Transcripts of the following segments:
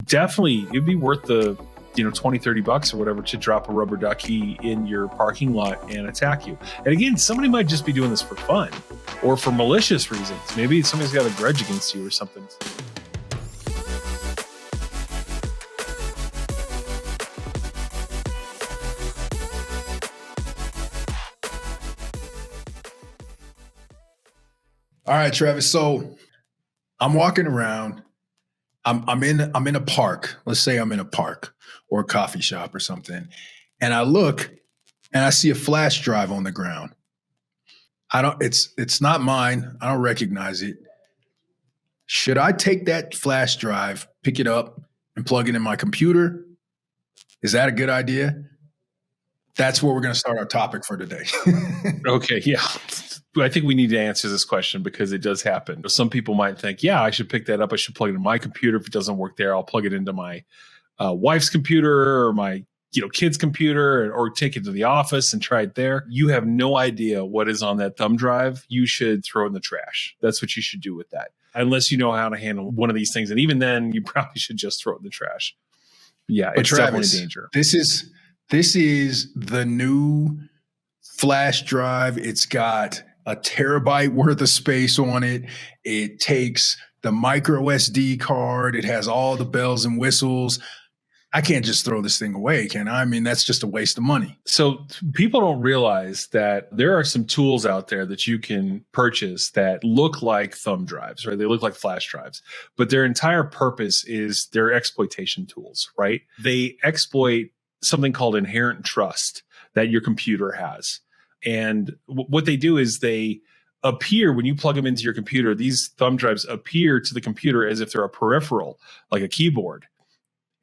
definitely it'd be worth the 20-30 bucks or whatever to drop a rubber ducky in your parking lot and attack you. And again, somebody might just be doing this for fun or for malicious reasons. Maybe somebody's got a grudge against you or something. All right, Travis. So I'm walking around. I'm in a park. Let's say I'm in a park or a coffee shop or something. And I look and I see a flash drive on the ground. It's not mine. I don't recognize it. Should I take that flash drive, pick it up, and plug it in my computer? Is that a good idea? That's where we're going to start our topic for today. Okay, yeah. I think we need to answer this question because it does happen. Some people might think, yeah, I should pick that up. I should plug it in my computer. If it doesn't work there, I'll plug it into my wife's computer or my kid's computer or take it to the office and try it there. You have no idea what is on that thumb drive. You should throw it in the trash. That's what you should do with that. Unless you know how to handle one of these things. And even then, you probably should just throw it in the trash. Yeah, it's Travis, definitely a danger. This is the new flash drive. It's got a terabyte worth of space on it. It takes the micro SD card. It has all the bells and whistles. I can't just throw this thing away, can I? I mean, that's just a waste of money. So people don't realize that there are some tools out there that you can purchase that look like thumb drives, right? They look like flash drives, but their entire purpose is they're exploitation tools, right? They exploit something called inherent trust that your computer has. And what they do is they appear, when you plug them into your computer, these thumb drives appear to the computer as if they're a peripheral, like a keyboard.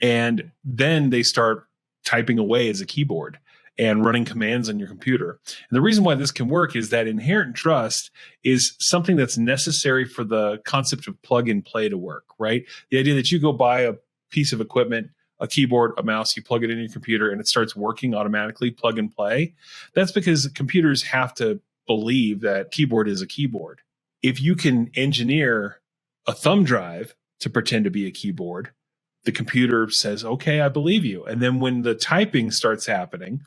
And then they start typing away as a keyboard and running commands on your computer. And the reason why this can work is that inherent trust is something that's necessary for the concept of plug and play to work, right? The idea that you go buy a piece of equipment, a keyboard, a mouse, you plug it in your computer and it starts working automatically, plug and play. That's because computers have to believe that keyboard is a keyboard. If you can engineer a thumb drive to pretend to be a keyboard, the computer says, okay, I believe you. And then when the typing starts happening,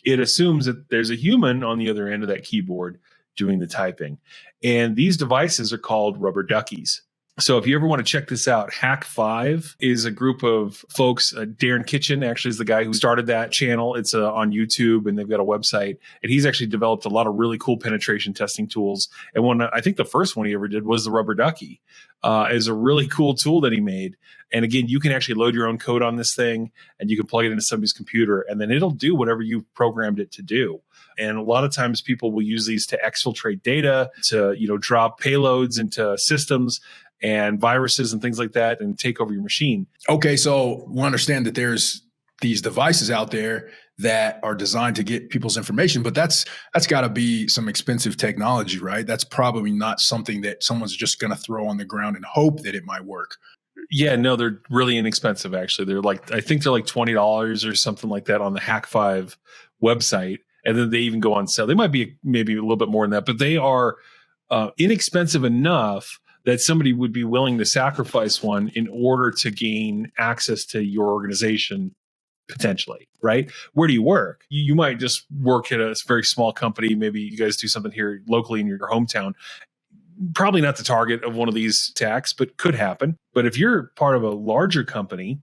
it assumes that there's a human on the other end of that keyboard doing the typing. And these devices are called rubber duckies. So if you ever want to check this out, Hack5 is a group of folks. Darren Kitchen actually is the guy who started that channel. It's on YouTube and they've got a website. And he's actually developed a lot of really cool penetration testing tools. And I think the first one he ever did was the rubber ducky. Is a really cool tool that he made. And again, you can actually load your own code on this thing and you can plug it into somebody's computer and then it'll do whatever you've programmed it to do. And a lot of times people will use these to exfiltrate data, to drop payloads into systems and viruses and things like that and take over your machine. Okay, so we understand that there's these devices out there that are designed to get people's information, but that's got to be some expensive technology, right? That's probably not something that someone's just going to throw on the ground and hope that it might work. Yeah, no, they're really inexpensive, actually. I think they're like $20 or something like that on the Hack5 website. And then they even go on sale. They might be maybe a little bit more than that, but they are inexpensive enough that somebody would be willing to sacrifice one in order to gain access to your organization, potentially, right? Where do you work? You might just work at a very small company. Maybe you guys do something here locally in your hometown. Probably not the target of one of these attacks, but could happen. But if you're part of a larger company,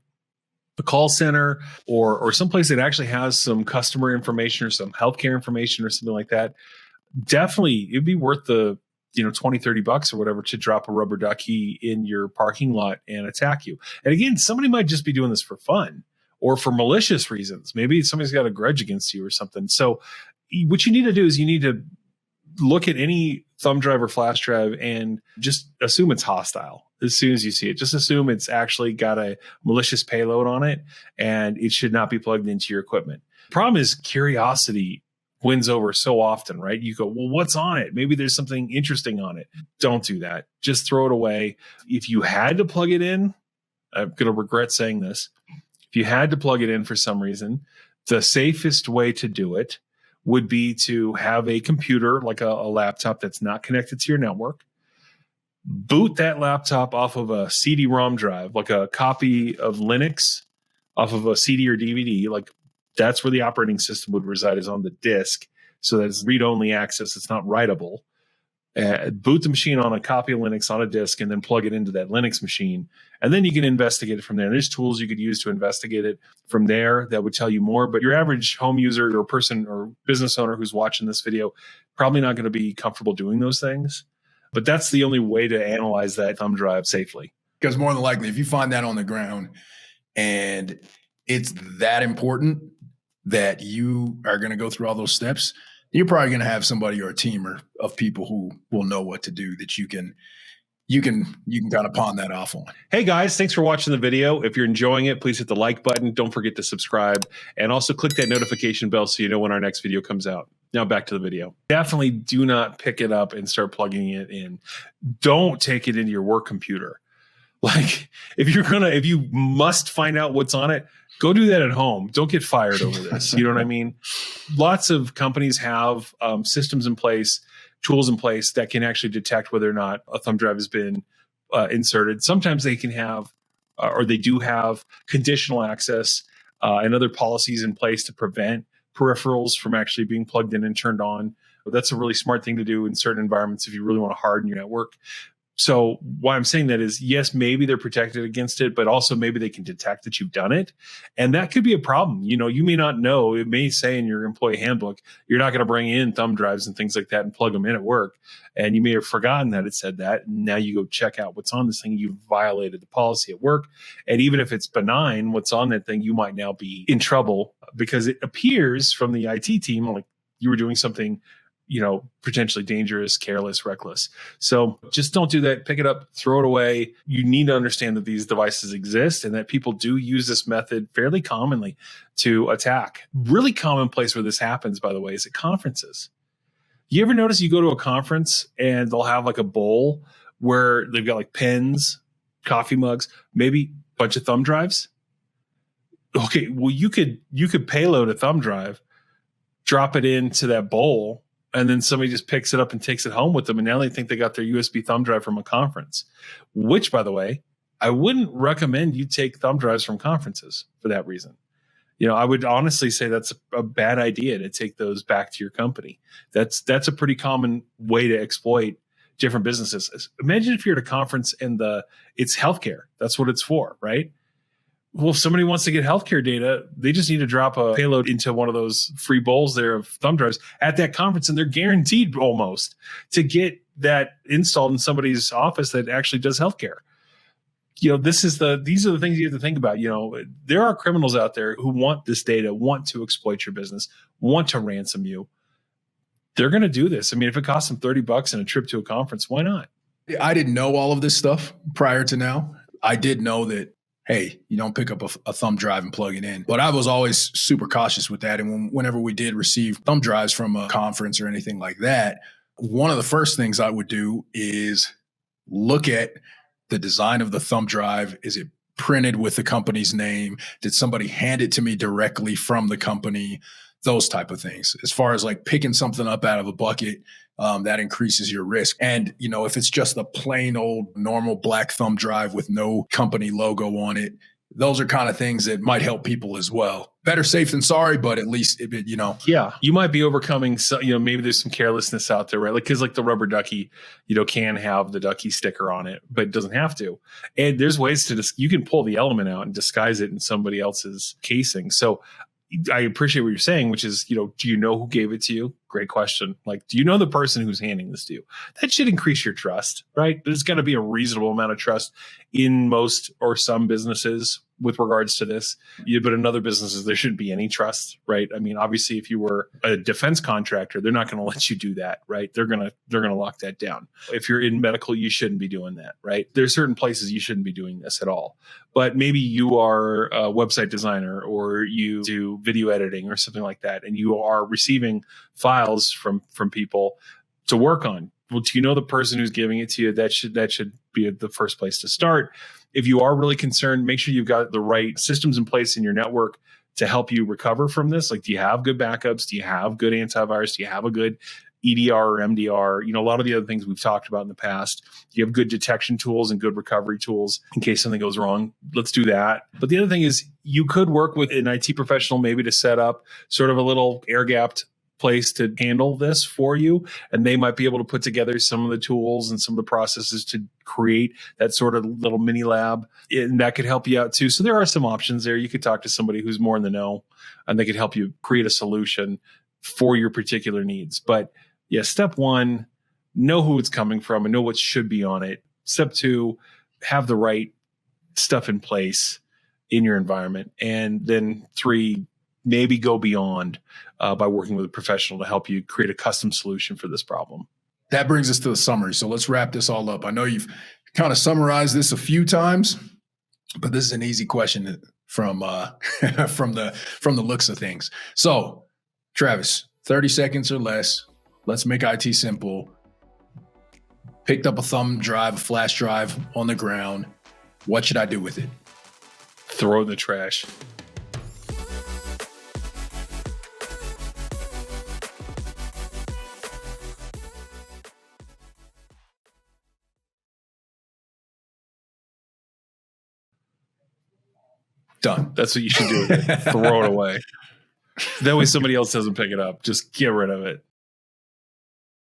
a call center or someplace that actually has some customer information or some healthcare information or something like that, definitely it'd be worth the 20-30 bucks or whatever to drop a rubber ducky in your parking lot and attack you. And again, somebody might just be doing this for fun or for malicious reasons. Maybe somebody's got a grudge against you or something. So what you need to do is you need to look at any thumb drive or flash drive and just assume it's hostile as soon as you see it. Just assume it's actually got a malicious payload on it and it should not be plugged into your equipment. Problem is curiosity wins over so often, right? You go, well, what's on it? Maybe there's something interesting on it. Don't do that. Just throw it away. If you had to plug it in, I'm going to regret saying this. If you had to plug it in for some reason, the safest way to do it would be to have a computer, like a laptop that's not connected to your network, boot that laptop off of a CD-ROM drive, like a copy of Linux off of a CD or DVD. Like that's where the operating system would reside, is on the disk. So that it's read-only access. It's not writable. Boot the machine on a copy of Linux on a disk, and then plug it into that Linux machine. And then you can investigate it from there. There's tools you could use to investigate it from there that would tell you more. But your average home user or person or business owner who's watching this video, probably not going to be comfortable doing those things. But that's the only way to analyze that thumb drive safely. Because more than likely, if you find that on the ground and it's that important that you are going to go through all those steps, you're probably going to have somebody or a team of people who will know what to do that you can kind of pawn that off on. Hey guys, thanks for watching the video. If you're enjoying it, please hit the like button. Don't forget to subscribe, and also click that notification bell so you know when our next video comes out. Now back to the video. Definitely do not pick it up and start plugging it in. Don't take it into your work computer. Like if you must find out what's on it, go do that at home. Don't get fired over this. You know what I mean? Lots of companies have systems in place, tools in place that can actually detect whether or not a thumb drive has been inserted. Sometimes they can have, or they do have, conditional access and other policies in place to prevent peripherals from actually being plugged in and turned on. That's a really smart thing to do in certain environments if you really want to harden your network. So why I'm saying that is, yes, maybe they're protected against it, but also maybe they can detect that you've done it. And that could be a problem. You know, you may not know. It may say in your employee handbook, you're not going to bring in thumb drives and things like that and plug them in at work. And you may have forgotten that it said that. And now you go check out what's on this thing. You've violated the policy at work. And even if it's benign, what's on that thing, you might now be in trouble because it appears from the IT team like you were doing something, you know, potentially dangerous, careless, reckless. So just don't do that. Pick it up, throw it away. You need to understand that these devices exist and that people do use this method fairly commonly to attack. Really common place where this happens, by the way, is at conferences. You ever notice you go to a conference and they'll have like a bowl where they've got like pens, coffee mugs, maybe a bunch of thumb drives? Okay, well, you could payload a thumb drive, drop it into that bowl, and then somebody just picks it up and takes it home with them. And now they think they got their USB thumb drive from a conference, which, by the way, I wouldn't recommend you take thumb drives from conferences for that reason. You know, I would honestly say that's a bad idea to take those back to your company. That's a pretty common way to exploit different businesses. Imagine if you're at a conference and it's healthcare. That's what it's for, right? Well, if somebody wants to get healthcare data, they just need to drop a payload into one of those free bowls there of thumb drives at that conference, and they're guaranteed almost to get that installed in somebody's office that actually does healthcare. You know, these are the things you have to think about. You know, there are criminals out there who want this data, want to exploit your business, want to ransom you. They're going to do this. I mean, if it costs them $30 and a trip to a conference, why not? I didn't know all of this stuff prior to now. I did know that, hey, you don't pick up a thumb drive and plug it in. But I was always super cautious with that. And whenever we did receive thumb drives from a conference or anything like that, one of the first things I would do is look at the design of the thumb drive. Is it printed with the company's name? Did somebody hand it to me directly from the company? Those type of things. As far as like picking something up out of a bucket, that increases your risk. And, you know, if it's just a plain old normal black thumb drive with no company logo on it, those are kind of things that might help people as well. Better safe than sorry, but at least, you know. Yeah, you might be overcoming, you know, maybe there's some carelessness out there, right? Like, because like the rubber ducky, you know, can have the ducky sticker on it, but it doesn't have to. And there's ways to you can pull the element out and disguise it in somebody else's casing. So I appreciate what you're saying, which is, you know, do you know who gave it to you? Great question. Like, do you know the person who's handing this to you? That should increase your trust, right? There's got to be a reasonable amount of trust in most or some businesses with regards to this. But in other businesses, there shouldn't be any trust, right? I mean, obviously, if you were a defense contractor, they're not going to let you do that, right? They're going to lock that down. If you're in medical, you shouldn't be doing that, right? There's certain places you shouldn't be doing this at all. But maybe you are a website designer or you do video editing or something like that, and you are receiving files from people to work on. Well, do you know the person who's giving it to you? That should be the first place to start. If you are really concerned, make sure you've got the right systems in place in your network to help you recover from this. Like, do you have good backups? Do you have good antivirus? Do you have a good EDR or MDR, a lot of the other things we've talked about in the past. You have good detection tools and good recovery tools in case something goes wrong. Let's do that. But the other thing is you could work with an IT professional maybe to set up sort of a little air-gapped place to handle this for you. And they might be able to put together some of the tools and some of the processes to create that sort of little mini lab. And that could help you out too. So there are some options there. You could talk to somebody who's more in the know and they could help you create a solution for your particular needs. But yeah, step one, know who it's coming from and know what should be on it. Step two, have the right stuff in place in your environment. And then three, maybe go beyond by working with a professional to help you create a custom solution for this problem. That brings us to the summary. So let's wrap this all up. I know you've kind of summarized this a few times, but this is an easy question from from the looks of things. So, Travis, 30 seconds or less. Let's make IT simple. Picked up a thumb drive, a flash drive on the ground. What should I do with it? Throw it in the trash. Done. That's what you should do with it. Throw it away. That way somebody else doesn't pick it up. Just get rid of it.